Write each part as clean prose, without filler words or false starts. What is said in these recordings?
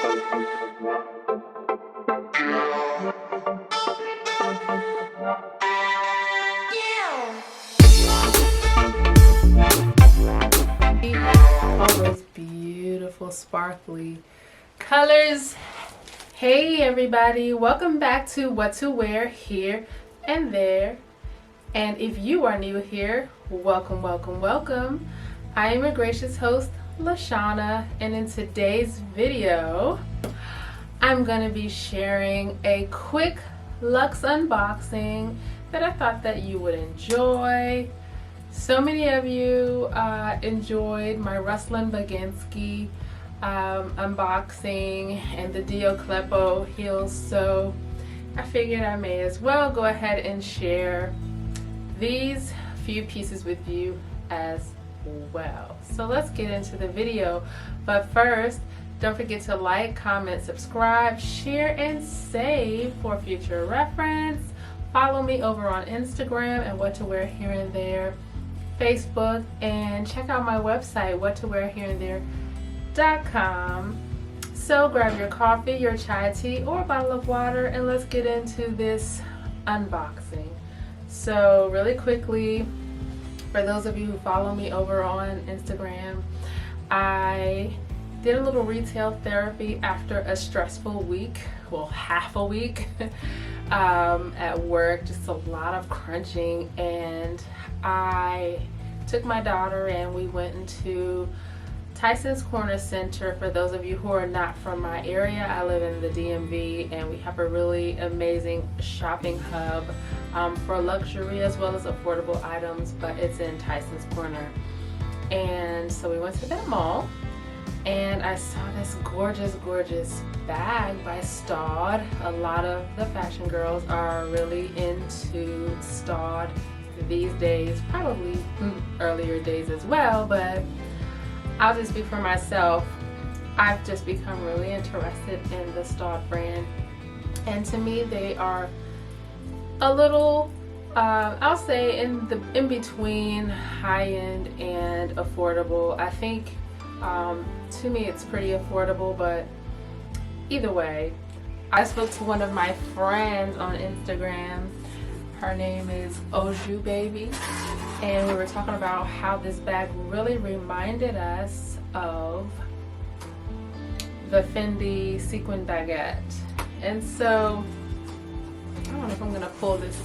All those beautiful sparkly colors. Hey everybody, welcome back to What to Wear Here and There. And if you are new here, welcome, welcome, welcome. I am your gracious host, Lashana, and in today's video, I'm going to be sharing a quick Luxe unboxing that I thought that you would enjoy. So many of you enjoyed my Ruslan Baginski unboxing and the Dio Kleppo heels, so I figured I may as well go ahead and share these few pieces with you as well. So let's get into the video, but first don't forget to like, comment, subscribe, share, and save for future reference. Follow me over on Instagram and What to Wear Here and There, Facebook, and check out my website, whattowearhereintthere.com. So grab your coffee, your chai tea, or a bottle of water, and let's get into this unboxing. So really quickly, for those of you who follow me over on Instagram, I did a little retail therapy after a stressful week, well, half a week at work, just a lot of crunching, and I took my daughter and we went into Tyson's Corner Center. For those of you who are not from my area, I live in the DMV, and we have a really amazing shopping hub for luxury as well as affordable items, but it's in Tyson's Corner. And so we went to that mall, and I saw this gorgeous, gorgeous bag by STAUD. A lot of the fashion girls are really into STAUD these days, probably earlier days as well, but I'll just speak for myself. I've just become really interested in the STAUD brand, and to me they are a little I'll say in between high-end and affordable. I think to me it's pretty affordable, but either way, I spoke to one of my friends on Instagram. Her name is Oju Baby, and we were talking about how this bag really reminded us of the Fendi sequin baguette. And so I don't know if I'm gonna pull this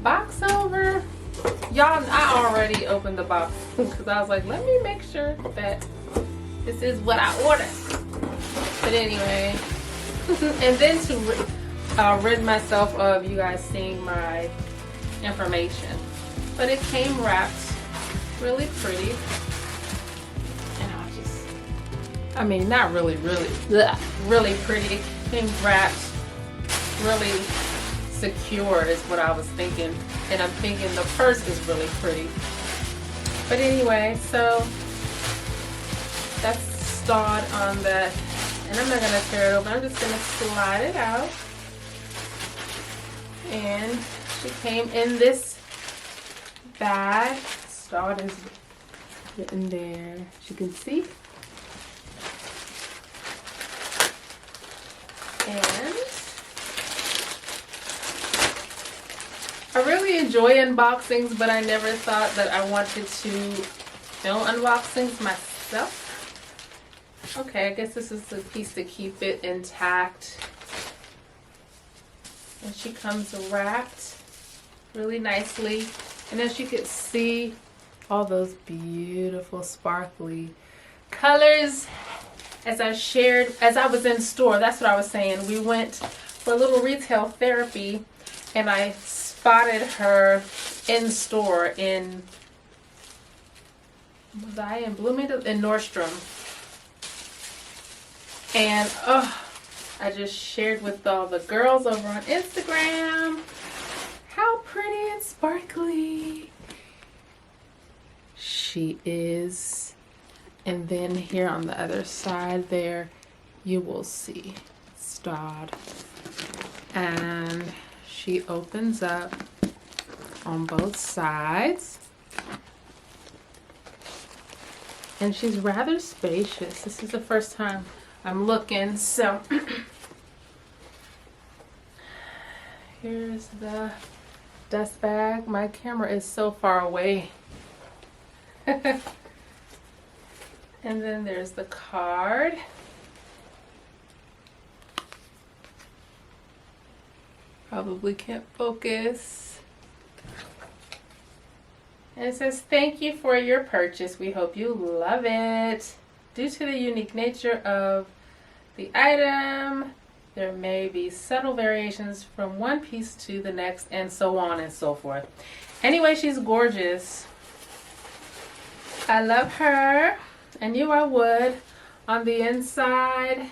box over. Y'all, I already opened the box because I was like, let me make sure that this is what I ordered. But anyway, and then to rid myself of you guys seeing my information, but it came wrapped really pretty, and I mean not really pretty, it came wrapped really secure is what I was thinking, and I'm thinking the purse is really pretty. But anyway, so that's STAUD on that, and I'm not gonna tear it open, I'm just gonna slide it out. And she came in this bag. STAUD is written there, as you can see. And I really enjoy unboxings, but I never thought that I wanted to film unboxings myself. Okay, I guess this is the piece to keep it intact. And she comes wrapped really nicely. And as you can see, all those beautiful sparkly colors. As I was in store, that's what I was saying. We went for a little retail therapy, and I spotted her in store in, was I in Bloomingdale? In Nordstrom. And I just shared with all the girls over on Instagram how pretty and sparkly she is. And then here on the other side there, you will see STAUD. And she opens up on both sides. And she's rather spacious. This is the first time I'm looking. So here's the dust bag. My camera is so far away. And then there's the card. Probably can't focus. And it says, "Thank you for your purchase. We hope you love it. Due to the unique nature of the item, there may be subtle variations from one piece to the next," and so on and so forth. Anyway, she's gorgeous. I love her. I knew I would. On the inside,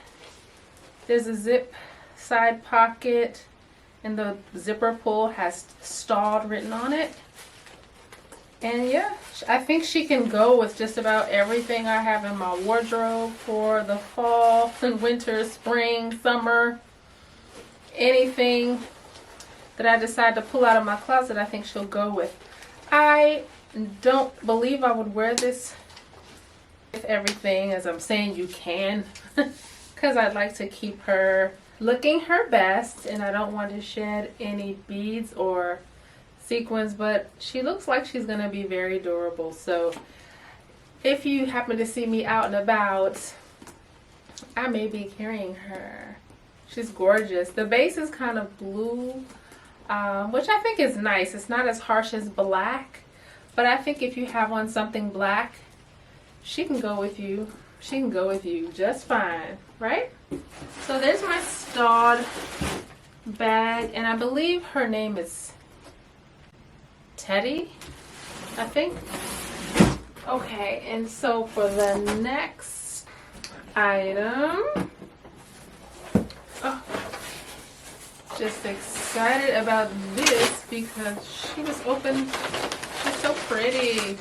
there's a zip side pocket, and the zipper pull has STAUD written on it. And yeah, I think she can go with just about everything I have in my wardrobe for the fall, winter, spring, summer. Anything that I decide to pull out of my closet, I think she'll go with. I don't believe I would wear this with everything, as I'm saying you can, because I'd like to keep her looking her best, and I don't want to shed any beads or sequins, but she looks like she's going to be very durable. So if you happen to see me out and about, I may be carrying her. She's gorgeous. The base is kind of blue, which I think is nice. It's not as harsh as black, but I think if you have on something black, she can go with you. She can go with you just fine, right? So there's my STAUD bag, and I believe her name is Teddy, I think. Okay, and so for the next item, oh, just excited about this because she was open. She's so pretty.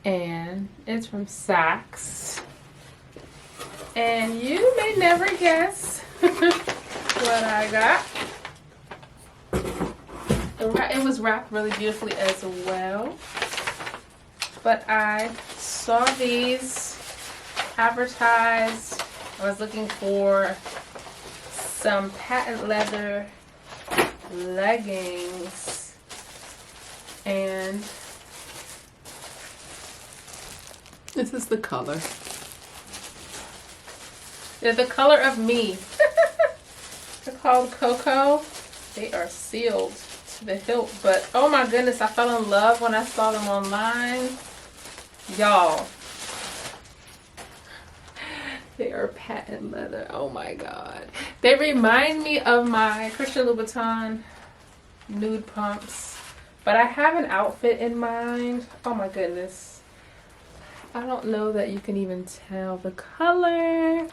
And it's from Saks. And you may never guess what I got. It was wrapped really beautifully as well. But I saw these advertised. I was looking for some patent leather leggings. And this is the color. They're the color of me. They're called Cocoa. They are sealed to the hilt, but oh my goodness, I fell in love when I saw them online. Y'all, they are patent leather. Oh my god. They remind me of my Christian Louboutin nude pumps, but I have an outfit in mind. Oh my goodness. I don't know that you can even tell the color.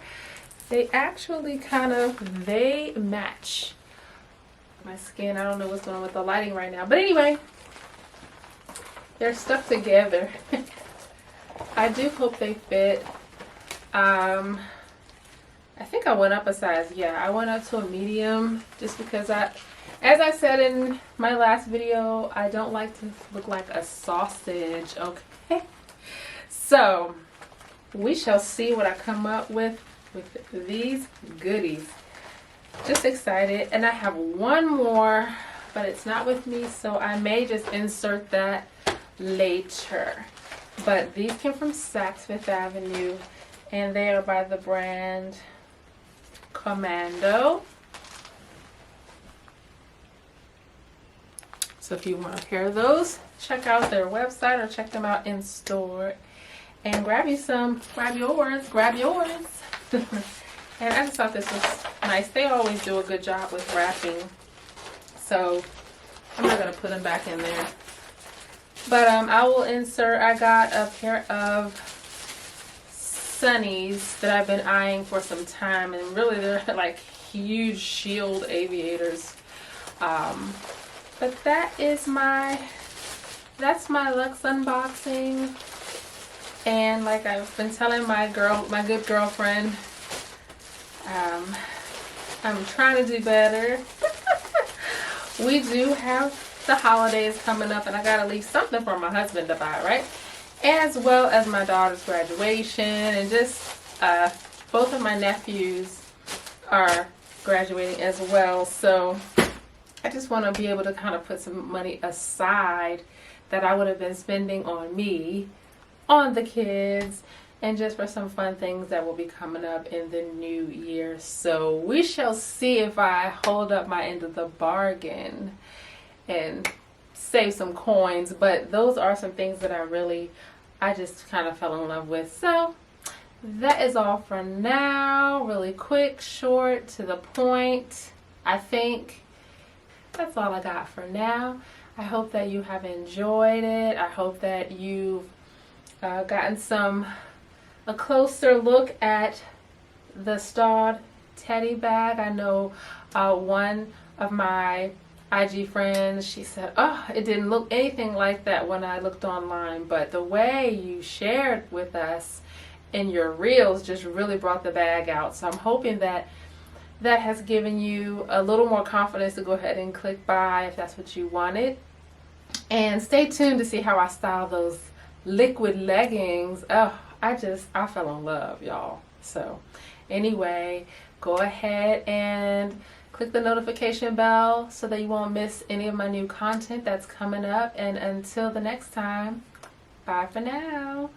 They actually they match my skin. I don't know what's going on with the lighting right now. But anyway, they're stuck together. I do hope they fit. I think I went up a size. Yeah, I went up to a medium just because as I said in my last video, I don't like to look like a sausage, okay? So, we shall see what I come up with these goodies. Just excited. And I have one more, but it's not with me, so I may just insert that later. But these came from Saks Fifth Avenue, and they are by the brand Commando. So if you want a pair of those, check out their website or check them out in store. And grab you some. Grab yours. Grab yours. And I just thought this was nice. They always do a good job with wrapping. So I'm not going to put them back in there. But I will insert, I got a pair of sunnies that I've been eyeing for some time. And really they're like huge shield aviators. But that's my Luxe unboxing. And like I've been telling my good girlfriend, I'm trying to do better. We do have the holidays coming up, and I gotta leave something for my husband to buy, right? As well as my daughter's graduation, and just both of my nephews are graduating as well, so I just want to be able to kind of put some money aside that I would have been spending on me, on the kids, and just for some fun things that will be coming up in the new year. So we shall see if I hold up my end of the bargain and save some coins. But those are some things that I just kind of fell in love with. So that is all for now. Really quick, short, to the point. I think that's all I got for now. I hope that you have enjoyed it. I hope that you've gotten a closer look at the STAUD teddy bag. I know one of my IG friends, she said, oh, it didn't look anything like that when I looked online, but the way you shared with us in your reels just really brought the bag out. So I'm hoping that that has given you a little more confidence to go ahead and click buy if that's what you wanted. And stay tuned to see how I style those liquid leggings. Oh, I fell in love, y'all. So anyway, go ahead and click the notification bell so that you won't miss any of my new content that's coming up. And until the next time, bye for now.